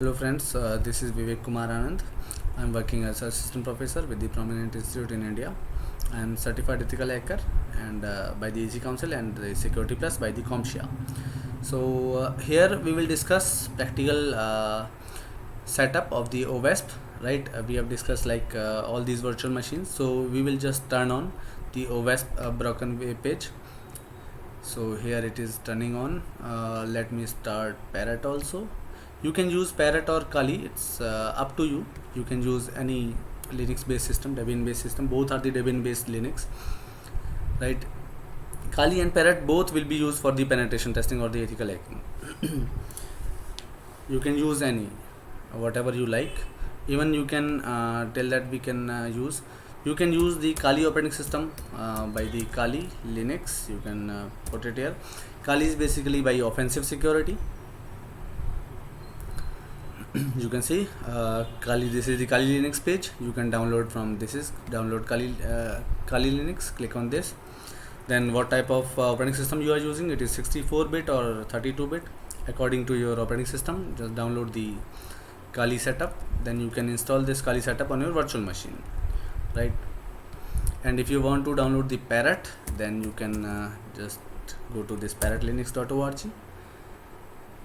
Hello friends, this is Vivek Kumar Anand. I am working as assistant professor with the prominent institute in India. I am certified ethical hacker and by the AG Council and the Security Plus by the CompTIA. So here we will discuss practical setup of the OWASP. Right, we have discussed like all these virtual machines. So we will just turn on the OWASP broken web page. So here it is turning on. Let me start Parrot also. You can use Parrot or Kali, it's up to you. You can use any Linux based system, Debian based system, both are the Debian based Linux, right? Kali and Parrot both will be used for the penetration testing or the ethical hacking. You can use any, whatever you like. Even you can tell that we can use, you can use the Kali operating system by the Kali Linux. You can put it here. Kali is basically by offensive security. You can see Kali, this is the Kali Linux page. You can download from, this is download Kali Linux. Click on this. Then what type of operating system you are using, it is 64-bit or 32-bit according to your operating system. Just download the Kali setup, then you can install this Kali setup on your virtual machine, right? And if you want to download the Parrot, then you can just go to this parrotlinux.org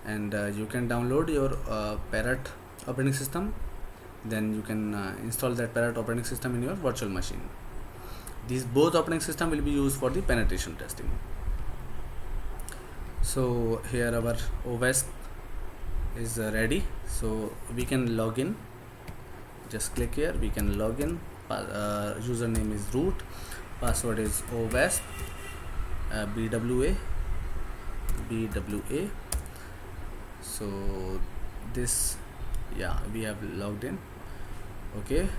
and you can download your Parrot operating system. Then you can install that Parrot operating system in your virtual machine. These both operating system will be used for the penetration testing. So here our OWASP is ready, so we can log in. Just click here, we can log in. Username is root, password is OWASP BWA. So this, yeah, we have logged in. Okay,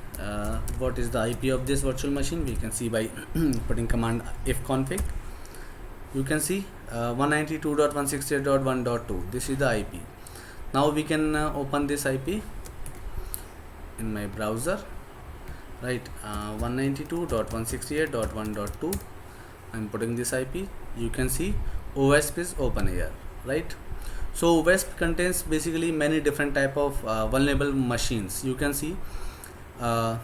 what is the IP of this virtual machine? We can see by putting command ifconfig. You can see 192.168.1.2. this is the IP. Now we can open this IP in my browser, right? 192.168.1.2. I'm putting this IP. You can see OWASP is open here, right? So OWASP contains basically many different type of vulnerable machines. You can see I'll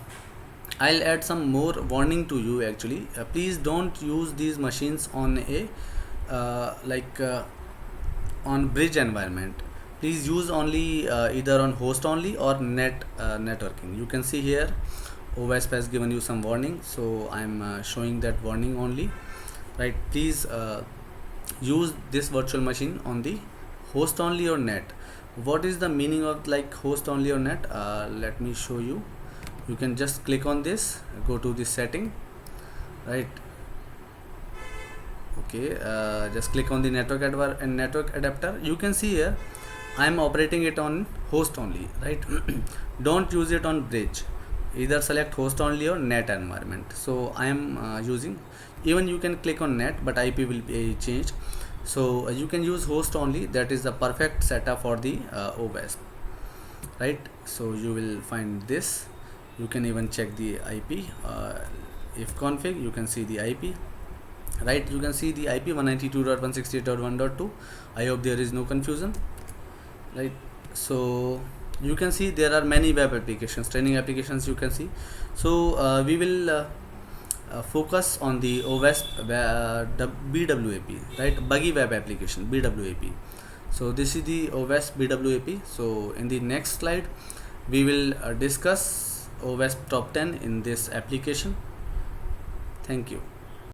add some more warning to you actually. Please don't use these machines on a on bridge environment. Please use only either on host only or networking. You can see here OWASP has given you some warning, so I'm showing that warning only, right? Please use this virtual machine on the host only or net. What is the meaning of like host only or net? Let me show you. You can just click on this, go to the setting, right? Okay, just click on the network adapter. You can see here I am operating it on host only, right? Don't use it on bridge. Either select host only or net environment. So I am using, even you can click on net, but IP will be changed. So you can use host only. That is the perfect setup for the OWASP, right? So you will find this. You can even check the IP. If config, you can see the IP, right? You can see the IP 192.168.1.2. I hope there is no confusion, right? So you can see there are many web applications, training applications you can see. So we will focus on the OWASP BWAP, right? Buggy web application, BWAP. So this is the OWASP BWAP. So in the next slide we will discuss OWASP top 10 in this application. Thank you.